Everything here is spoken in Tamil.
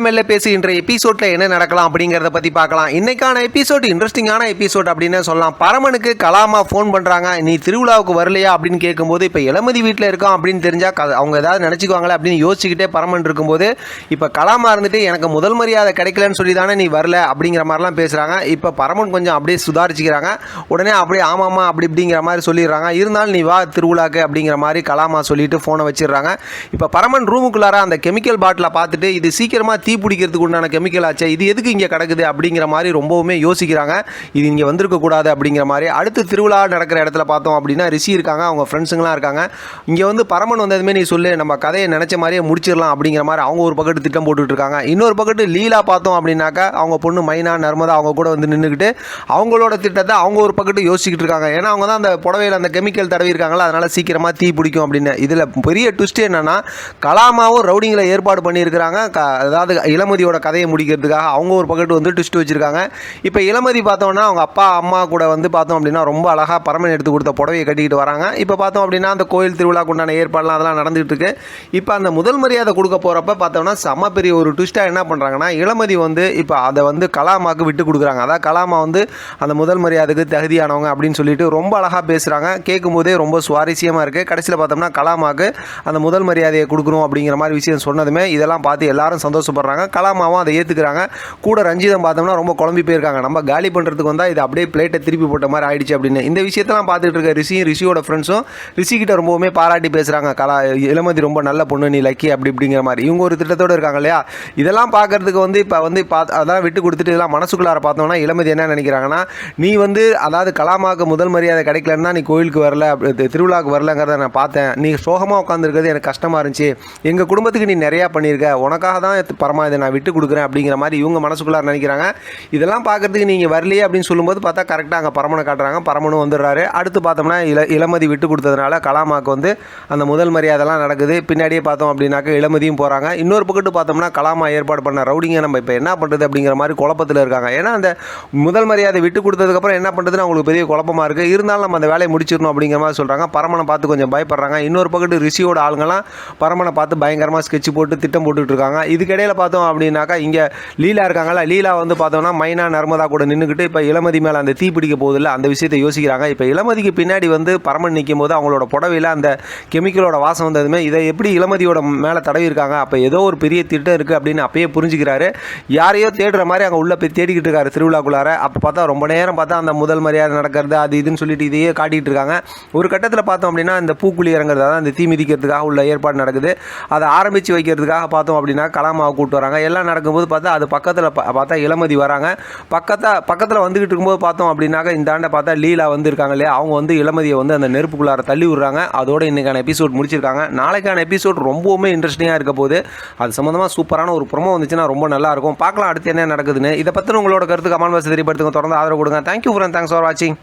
மெல்ல பேசுகின்ற எபிசோட்ல என்ன நடக்கலாம் அப்படிங்கிறத பற்றி பார்க்கலாம். இன்னைக்கான எபிசோட் இன்ட்ரெஸ்டிங்கான எபிசோட் அப்படின்னு சொல்லலாம். பரமனுக்கு கலாமா ஃபோன் பண்ணுறாங்க, நீ திருவிழாவுக்கு வரலையா அப்படின்னு கேட்கும்போது, இப்போ இளமதி வீட்டில் இருக்கான் அப்படின்னு தெரிஞ்சா அவங்க ஏதாவது நினச்சிக்குவாங்களே அப்படின்னு யோசிச்சுக்கிட்டே பரமன் இருக்கும்போது, இப்போ கலாமா இருந்துட்டு எனக்கு முதல் மரியாதை கிடைக்கலன்னு சொல்லி தானே நீ வரல அப்படிங்கிற மாதிரிலாம் பேசுகிறாங்க. இப்போ பரமன் கொஞ்சம் அப்படியே சுதாரிச்சுக்கிறாங்க. உடனே அப்படியே ஆமாம்மா அப்படி இப்படிங்கிற மாதிரி சொல்லிடுறாங்க. இருந்தாலும் நீ வா திருவிழாக்கு அப்படிங்கிற மாதிரி கலாமா சொல்லிட்டு ஃபோனை வச்சிடுறாங்க. இப்போ பரமன் ரூமுக்குள்ளார அந்த கெமிக்கல் பாட்டிலை பார்த்துட்டு, இது சீக்கிரமாக தீ பிடிக்கிறதுக்கு உண்டான கெமிக்கல் ஆச்சு, இது எதுக்கு இங்கே கிடக்குது அப்படிங்கிற மாதிரி ரொம்பவுமே யோசிக்கிறாங்க. இது இங்கே வந்திருக்கக்கூடாது அப்படிங்கிற மாதிரி. அடுத்து திருவிழா நடக்கிற இடத்துல பார்த்தோம் அப்படின்னா ரிஷி இருக்காங்க, அவங்க ஃப்ரெண்ட்ஸுங்களாம் இருக்காங்க. இங்கே வந்து பரமன் வந்ததுமே நீ சொல்லு, நம்ம கதையை நினச்ச மாதிரியே முடிச்சிடலாம் அப்படிங்கிற மாதிரி அவங்க ஒரு பக்கத்து திட்டம் போட்டுட்டு இருக்காங்க. இன்னொரு பக்கத்து லீலா பார்த்தோம் அப்படின்னாக்கா அவங்க பொண்ணு மைனா நர்மதா அவங்க கூட வந்து நின்றுக்கிட்டு அவங்களோட திட்டத்தை அவங்க ஒரு பக்கத்து யோசிச்சுக்கிட்டு இருக்காங்க. ஏன்னா அவங்க தான் அந்த புடவையில் அந்த கெமிக்கல் தடவி இருக்காங்களா, அதனால் சீக்கிரமாக தீ பிடிக்கும் அப்படின்னு. இதில் பெரிய ட்விஸ்ட் என்னன்னா, கலாமாவும் ரவுடிங்களை ஏற்பாடு பண்ணியிருக்கிறாங்க. அதாவது இளமதியோட கதையை முடிக்கிறதுக்காக அவங்க ஒரு பக்கத்து வந்து ட்விஸ்ட் வச்சுருக்காங்க. இப்போ இளமதி பார்த்தோம்னா அவங்க அப்பா அம்மா கூட வந்து பார்த்தோம் அப்படின்னா ரொம்ப அழகாக பரமன் எடுத்து கொடுத்த புடவையை கட்டிக்கிட்டு வராங்க. இப்போ பார்த்தோம் அப்படின்னா அந்த கோயில் திருவிழாக்கு உண்டான ஏற்பாடுலாம் அதெல்லாம் நடந்துகிட்டு இருக்கு. இப்போ அந்த முதல் மரியாதை கொடுக்க போகிறப்ப பார்த்தோம்னா செம்ம பெரிய ஒரு ட்விஸ்ட்டாக என்ன பண்ணுறாங்கன்னா, இளமதி வந்து இப்போ அதை வந்து கலாமாவுக்கு விட்டு கொடுக்குறாங்க. அதாவது கலாமா வந்து அந்த முதல் மரியாதைக்கு தகுதியானவங்க அப்படின்னு சொல்லிட்டு ரொம்ப அழகாக பேசுகிறாங்க. கேட்கும்போதே ரொம்ப சுவாரஸ்யமாக இருக்குது. கடைசியில் பார்த்தோம்னா கலாமாவுக்கு அந்த முதல் மரியாதையை கொடுக்கணும் அப்படிங்கிற மாதிரி விஷயம் சொன்னதுமே இதெல்லாம் பார்த்து எல்லாரும் சந்தோஷப்படுறாங்க. கலாமாவும் அதை ஏற்றுக்கிறாங்க. கூட ரஞ்சிதம் பார்த்தோம்னா ரொம்ப குழம்பி போயிருக்காங்க. நம்ம காலி பண்ணுறதுக்கு வந்தால் இது அப்படியே பிளேட்டை திருப்பி போட்ட மாதிரி ஆயிடுச்சு அப்படின்னு. இந்த விஷயத்தெல்லாம் பார்த்துட்டு இருக்க ரிஷியோட ஃப்ரெண்ட்ஸும் ரிஷிக்கிட்ட ரொம்பவுமே பாராட்டி பேசுகிறாங்க. இளமதி ரொம்ப நல்ல பொண்ணு, நீ லக்கி அப்படி இப்படிங்கிற மாதிரி. இவங்க ஒரு திட்டத்தோடு இருக்காங்க இல்லையா. இதெல்லாம் பார்க்கறதுக்கு வந்து இப்போ வந்து அதெல்லாம் விட்டு கொடுத்துட்டு இதெல்லாம் மனசுக்குள்ளார பார்த்தோம்னா இளமதி என்ன நினைக்கிறாங்கன்னா, நீ வந்து அதாவது கலாமாவுக்கு முதல் மரியாதை கிடைக்கலன்னா நீ கோயிலுக்கு வரல, திருவிழாவுக்கு வரலங்கிறத நான் பார்த்தேன். நீ சோகமாக உட்காந்துருக்கிறது எனக்கு கஷ்டமாக இருந்துச்சு. எங்கள் குடும்பத்துக்கு நீ நிறையா பண்ணியிருக்க, உனக்காக தான் பரமா இதை நான் விட்டு கொடுக்குறேன் அப்படிங்கிற மாதிரி இவங்க மனசுக்குள்ளார நினைக்கிறாங்க. இதெல்லாம் பார்க்கறதுக்கு நீங்கள் வரலையே அப்படின்னு சொல்லும்போது பார்த்தா கரெக்டாக அங்கே பரமனை காட்டுறாங்க. பரமனும் வந்துடுறாரு. அடுத்து பார்த்தோம்னா இளமதி விட்டு கொடுத்ததுனால கலாமாவுக்கு வந்து அந்த முதல் மரியாதைலாம் நடக்குது. பின்னாடியே பார்த்தோம் அப்படின்னாக்க இளமதியும் போகிறாங்க. இன்னொரு பக்கத்து பார்த்தோம்னா கலாமா ஏற்பாடு பண்ண ரவுடிங்க நம்ம இப்போ என்ன பண்ணுறது அப்படிங்கிற மாதிரி குழப்பத்தில் இருக்காங்க. ஏன்னா அந்த முதல் மரியாதை விட்டு கொடுத்ததுக்கப்புறம் என்ன பண்ணுறதுன்னு அவங்களுக்கு பெரிய குழப்பமாக இருக்குது. இருந்தாலும் நம்ம அந்த வேலையை முடிச்சிடணும் அப்படிங்கிற மாதிரி சொல்கிறாங்க. பரமனை பார்த்து கொஞ்சம் பயப்படுறாங்க. இன்னொரு பக்கத்து ரிஷியோட ஆளுங்கெல்லாம் பரமனை பார்த்து பயங்கரமாக ஸ்கெட்ச் போட்டு திட்டம் போட்டுட்டு இருக்காங்க. இதுக்கிடையில் பார்த்தோம் அப்படின்னாக்கா இங்கே லீலா இருக்காங்களா, லீலா வந்து பார்த்தோம்னா மைனா நர்மதா கூட நின்றுக்கிட்டு இப்போ இளமதி மேலே அந்த தீ பிடிக்க போதில்லை அந்த விஷயத்தை யோசிக்கிறாங்க. இப்போ இளமதிக்கு பின்னாடி வந்து பரமன் நிற்கும் போது அவங்களோட புடவையில் அந்த கெமிக்கலோட வாசம் வந்ததுமே இதை எப்படி இளமதியோட மேலே தடவி இருக்காங்க, அப்போ ஏதோ ஒரு பெரிய திட்டம் இருக்குது அப்படின்னு அப்பயே புரிஞ்சுக்கிறாரு. யாரையோ தேடுற மாதிரி அங்கே உள்ளே போய் தேடிக்கிட்டு இருக்காரு திருவிழாக்குள்ளார. அப்போ பார்த்தா ரொம்ப நேரம் பார்த்தா அந்த முதல் மரியாதை நடக்கிறது அது இதுன்னு சொல்லிட்டு இதையே காட்டிகிட்டு இருக்காங்க. ஒரு கட்டத்தில் பார்த்தோம் அப்படின்னா இந்த பூக்குழி இறங்குறது, அதான் அந்த தீ மிதிக்கிறதுக்காக உள்ள ஏற்பாடு நடக்குது. அதை ஆரம்பித்து வைக்கிறதுக்காக பார்த்தோம் அப்படின்னா கலாமாவை கூப்பிட்டு வராங்க. எல்லாம் நடக்கும்போது பார்த்தா அது பக்கத்தில் பார்த்தா இளமதி வராங்க. பக்கத்தில் வந்துக்கிட்டு இருக்கும்போது பார்த்தோம் அப்படின்னாக்கா இந்த ஆண்டை பார்த்தா லீலா வந்து இருக்காங்க இல்லையா, அவங்க வந்து இளமதியை வந்து அந்த நெருப்புக்குள்ளார தள்ளி விடுறாங்க. அதோட இன்றைக்கான எபிசோட் முடிச்சிருக்காங்க. நாளைக்கான எபிசோட் ரொம்பவுமே இன்ட்ரெஸ்டிங்காக இருக்க போது. அது சம்மந்தமாக சூப்பரான ஒரு ப்ரோமோ வந்துச்சுன்னா ரொம்ப நல்லாயிருக்கும். பார்க்கலாம் அடுத்து என்ன நடக்குதுன்னு. இதை பற்றி உங்களோட கருத்து கமெண்ட் பாக்ஸ் தெரியப்படுத்துங்க. தொடர்ந்து ஆதரவு கொடுங்க. தேங்க்யூ ஃப்ரெண்ட், தேங்க்ஸ் ஃபார் வாட்சிங்.